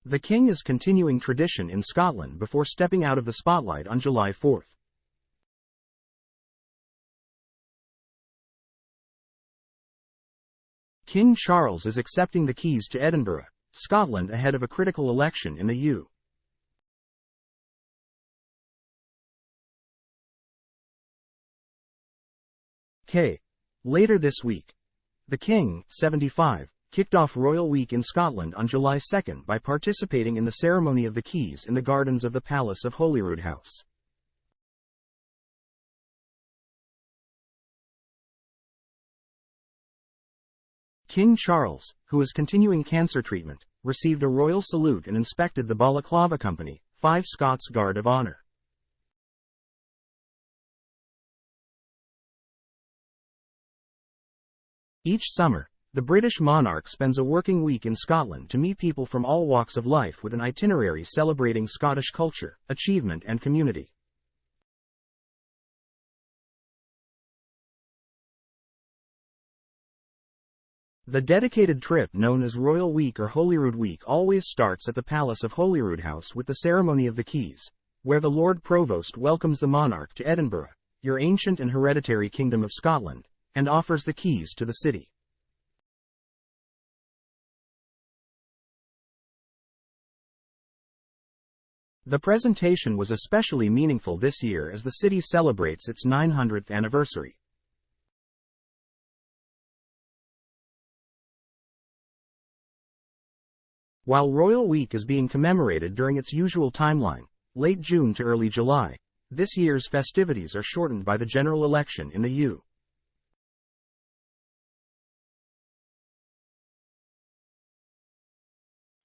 The King is continuing tradition in Scotland before stepping out of the spotlight on July 4. King Charles is accepting the keys to Edinburgh, Scotland ahead of a critical election in the UK. Later this week, the King, 75, kicked off Royal Week in Scotland on July 2 by participating in the ceremony of the keys in the gardens of the Palace of Holyrood House. King Charles, who is continuing cancer treatment, received a royal salute and inspected the Balaclava Company, 5 Scots Guard of Honour. Each summer, the British monarch spends a working week in Scotland to meet people from all walks of life with an itinerary celebrating Scottish culture, achievement and community. The dedicated trip known as Royal Week or Holyrood Week always starts at the Palace of Holyrood House with the ceremony of the keys, where the Lord Provost welcomes the monarch to Edinburgh, your ancient and hereditary kingdom of Scotland, and offers the keys to the city. The presentation was especially meaningful this year as the city celebrates its 900th anniversary. While Royal Week is being commemorated during its usual timeline, late June to early July, this year's festivities are shortened by the general election in the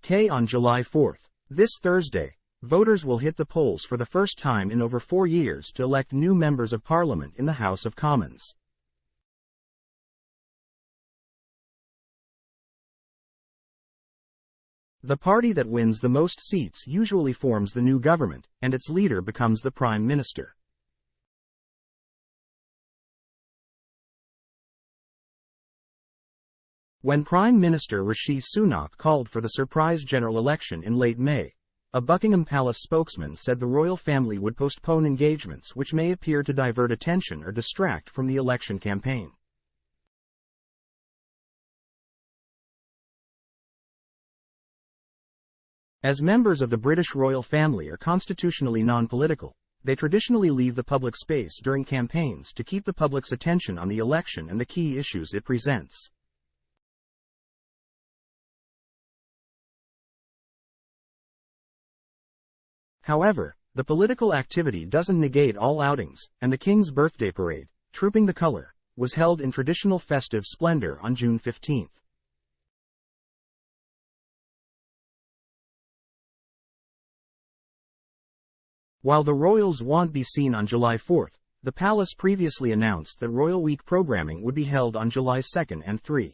UK on July 4. This Thursday, voters will hit the polls for the first time in over 4 years to elect new members of Parliament in the House of Commons. The party that wins the most seats usually forms the new government, and its leader becomes the Prime Minister. When Prime Minister Rishi Sunak called for the surprise general election in late May, a Buckingham Palace spokesman said the royal family would postpone engagements which may appear to divert attention or distract from the election campaign. As members of the British royal family are constitutionally non-political, they traditionally leave the public space during campaigns to keep the public's attention on the election and the key issues it presents. However, the political activity doesn't negate all outings, and the King's birthday parade, Trooping the Colour, was held in traditional festive splendour on June 15. While the royals won't be seen on July 4, the palace previously announced that Royal Week programming would be held on July 2 and 3.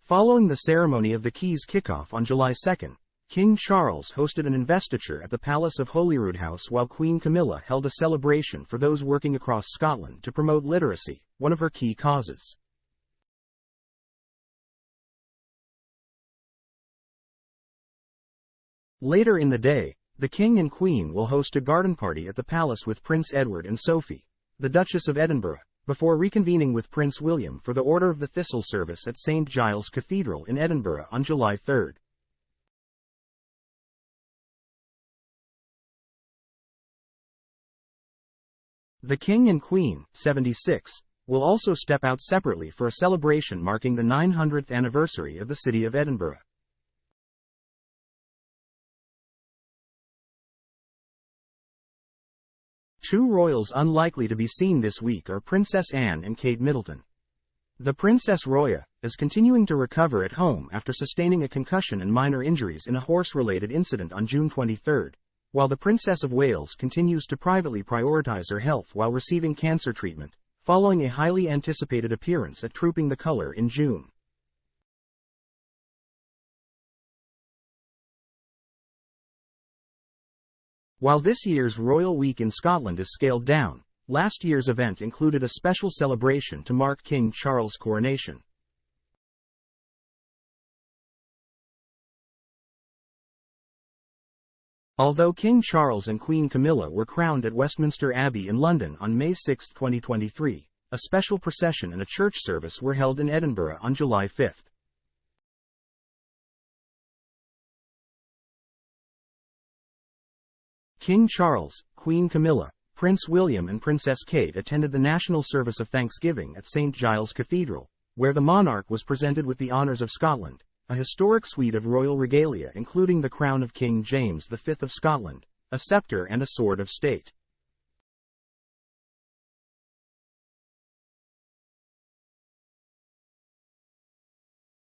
Following the ceremony of the keys kickoff on July 2, King Charles hosted an investiture at the Palace of Holyrood House while Queen Camilla held a celebration for those working across Scotland to promote literacy, one of her key causes. Later in the day, the King and Queen will host a garden party at the palace with Prince Edward and Sophie, the Duchess of Edinburgh, before reconvening with Prince William for the Order of the Thistle service at St. Giles Cathedral in Edinburgh on July 3. The King and Queen, 76, will also step out separately for a celebration marking the 900th anniversary of the city of Edinburgh. Two royals unlikely to be seen this week are Princess Anne and Kate Middleton. The Princess Roya is continuing to recover at home after sustaining a concussion and minor injuries in a horse-related incident on June 23, while the Princess of Wales continues to privately prioritize her health while receiving cancer treatment, following a highly anticipated appearance at Trooping the Colour in June. While this year's Royal Week in Scotland is scaled down, Last year's event included a special celebration to mark King Charles' coronation. Although King Charles and Queen Camilla were crowned at Westminster Abbey in London on May 6, 2023, a special procession and a church service were held in Edinburgh on July 5. King Charles, Queen Camilla, Prince William and Princess Kate attended the national service of Thanksgiving at St. Giles Cathedral, where the monarch was presented with the Honours of Scotland, a historic suite of royal regalia including the crown of King James V of Scotland, a sceptre and a sword of state.